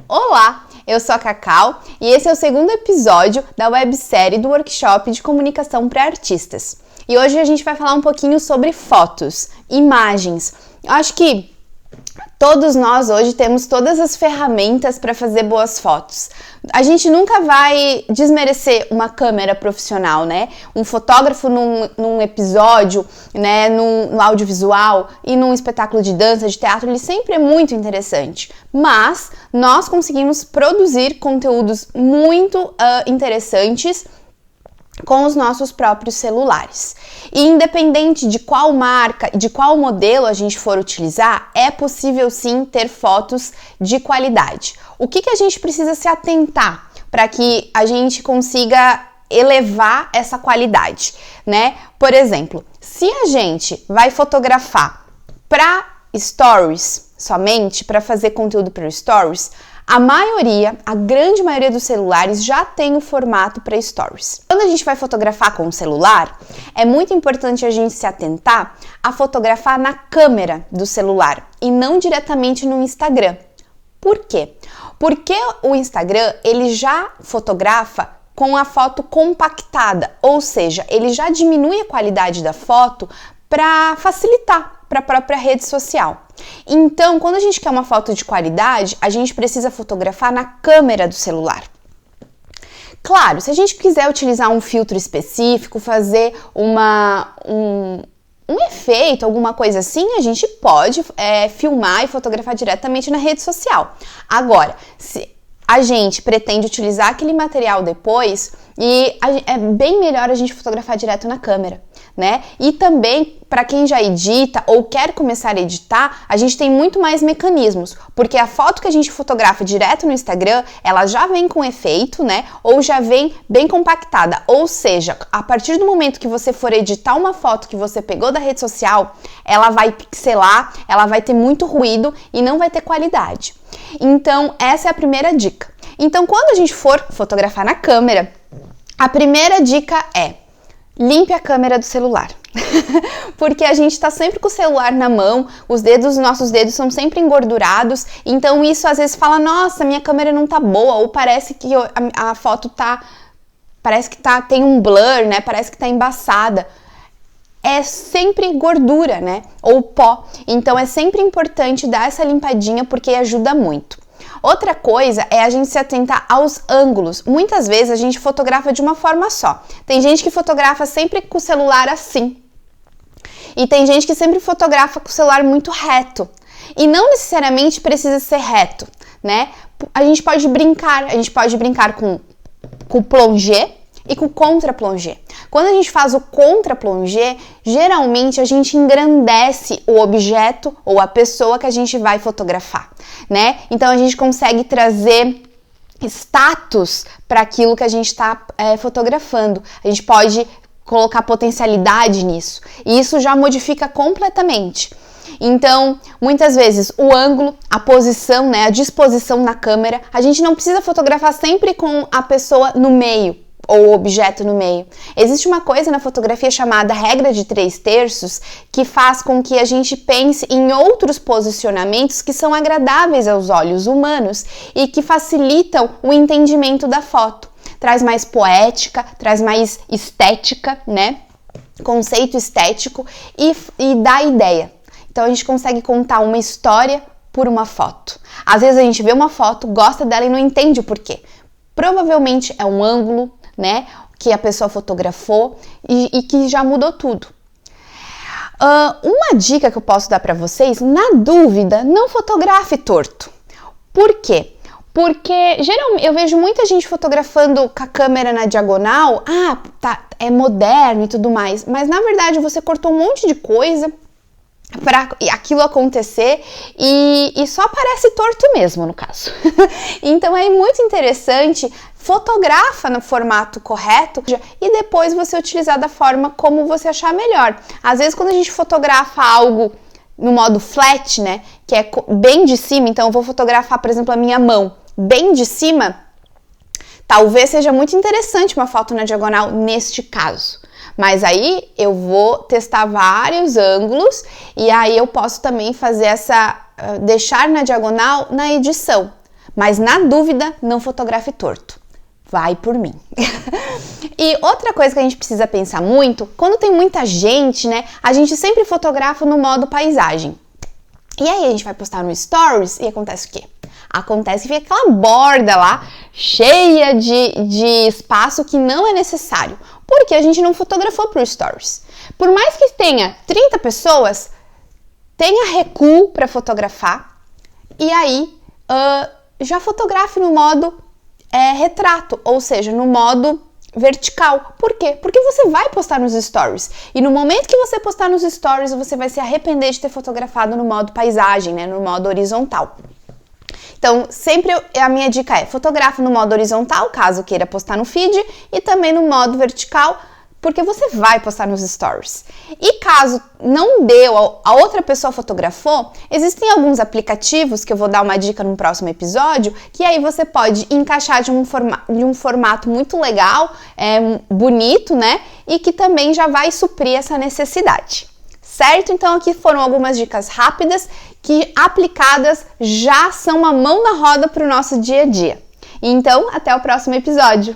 Olá, eu sou a Cacau e esse é o segundo episódio da websérie do workshop de comunicação para artistas. E hoje a gente vai falar um pouquinho sobre fotos, imagens. Eu acho que todos nós hoje temos todas as ferramentas para fazer boas fotos. A gente nunca vai desmerecer uma câmera profissional, né? Um fotógrafo num episódio, né? No audiovisual e num espetáculo de dança, de teatro, ele sempre é muito interessante. Mas nós conseguimos produzir conteúdos muito interessantes com os nossos próprios celulares. E independente de qual marca, de qual modelo a gente for utilizar, é possível sim ter fotos de qualidade. O que a gente precisa se atentar para que a gente consiga elevar essa qualidade, né? Por exemplo, se a gente vai fotografar para stories somente, para fazer conteúdo para stories, a grande maioria dos celulares já tem o formato para stories. Quando a gente vai fotografar com o celular, é muito importante a gente se atentar a fotografar na câmera do celular e não diretamente no Instagram. Por quê? Porque o Instagram, ele já fotografa com a foto compactada, ou seja, ele já diminui a qualidade da foto para facilitar para a própria rede social. Então, quando a gente quer uma foto de qualidade, a gente precisa fotografar na câmera do celular. Claro, se a gente quiser utilizar um filtro específico, fazer um efeito, alguma coisa assim, a gente pode filmar e fotografar diretamente na rede social. Agora, se a gente pretende utilizar aquele material depois, é bem melhor a gente fotografar direto na câmera, né? E também, para quem já edita ou quer começar a editar, a gente tem muito mais mecanismos, porque a foto que a gente fotografa direto no Instagram, ela já vem com efeito, né? Ou já vem bem compactada, ou seja, a partir do momento que você for editar uma foto que você pegou da rede social, ela vai pixelar, ela vai ter muito ruído e não vai ter qualidade. Então, essa é a primeira dica. Então, quando a gente for fotografar na câmera, a primeira dica é: limpe a câmera do celular. Porque a gente tá sempre com o celular na mão, os nossos dedos são sempre engordurados, então isso às vezes fala: nossa, minha câmera não tá boa, ou parece que a foto tem um blur, né? Parece que tá embaçada. É sempre gordura, né? Ou pó. Então é sempre importante dar essa limpadinha porque ajuda muito. Outra coisa é a gente se atentar aos ângulos. Muitas vezes a gente fotografa de uma forma só. Tem gente que fotografa sempre com o celular assim. E tem gente que sempre fotografa com o celular muito reto. E não necessariamente precisa ser reto, né? A gente pode brincar com o plongé e com o contra-plongé. Quando a gente faz o contra-plongé, geralmente a gente engrandece o objeto ou a pessoa que a gente vai fotografar, né? Então a gente consegue trazer status para aquilo que a gente está fotografando. A gente pode colocar potencialidade nisso. E isso já modifica completamente. Então, muitas vezes, o ângulo, a posição, né, a disposição na câmera, a gente não precisa fotografar sempre com a pessoa no meio, ou objeto no meio. Existe uma coisa na fotografia chamada regra de 3/3, que faz com que a gente pense em outros posicionamentos que são agradáveis aos olhos humanos e que facilitam o entendimento da foto. Traz mais poética, traz mais estética, né? Conceito estético e dá ideia. Então a gente consegue contar uma história por uma foto. Às vezes a gente vê uma foto, gosta dela e não entende o porquê. Provavelmente é um ângulo, né, que a pessoa fotografou e que já mudou tudo. Uma dica que eu posso dar para vocês: na dúvida, não fotografe torto. Por quê? Porque geralmente eu vejo muita gente fotografando com a câmera na diagonal, é moderno e tudo mais, mas na verdade você cortou um monte de coisa para aquilo acontecer e só parece torto mesmo, no caso. Então é muito interessante, fotografa no formato correto e depois você utilizar da forma como você achar melhor. Às vezes quando a gente fotografa algo no modo flat, né, que é bem de cima, então eu vou fotografar, por exemplo, a minha mão bem de cima, talvez seja muito interessante uma foto na diagonal neste caso. Mas aí eu vou testar vários ângulos e aí eu posso também fazer deixar na diagonal na edição. Mas na dúvida, não fotografe torto. Vai por mim. E outra coisa que a gente precisa pensar muito, quando tem muita gente, né, a gente sempre fotografa no modo paisagem. E aí a gente vai postar no Stories e acontece o quê? Acontece que fica aquela borda lá, cheia de espaço que não é necessário, porque a gente não fotografou para o Stories. Por mais que tenha 30 pessoas, tenha recuo para fotografar e aí já fotografe no modo retrato, ou seja, no modo vertical. Por quê? Porque você vai postar nos Stories e no momento que você postar nos Stories você vai se arrepender de ter fotografado no modo paisagem, né, no modo horizontal. Então, sempre a minha dica é fotografe no modo horizontal, caso queira postar no feed, e também no modo vertical, porque você vai postar nos stories. E caso não deu, a outra pessoa fotografou, existem alguns aplicativos, que eu vou dar uma dica no próximo episódio, que aí você pode encaixar de um formato muito legal, bonito, né? E que também já vai suprir essa necessidade. Certo? Então aqui foram algumas dicas rápidas que aplicadas já são uma mão na roda para o nosso dia a dia. Então, até o próximo episódio!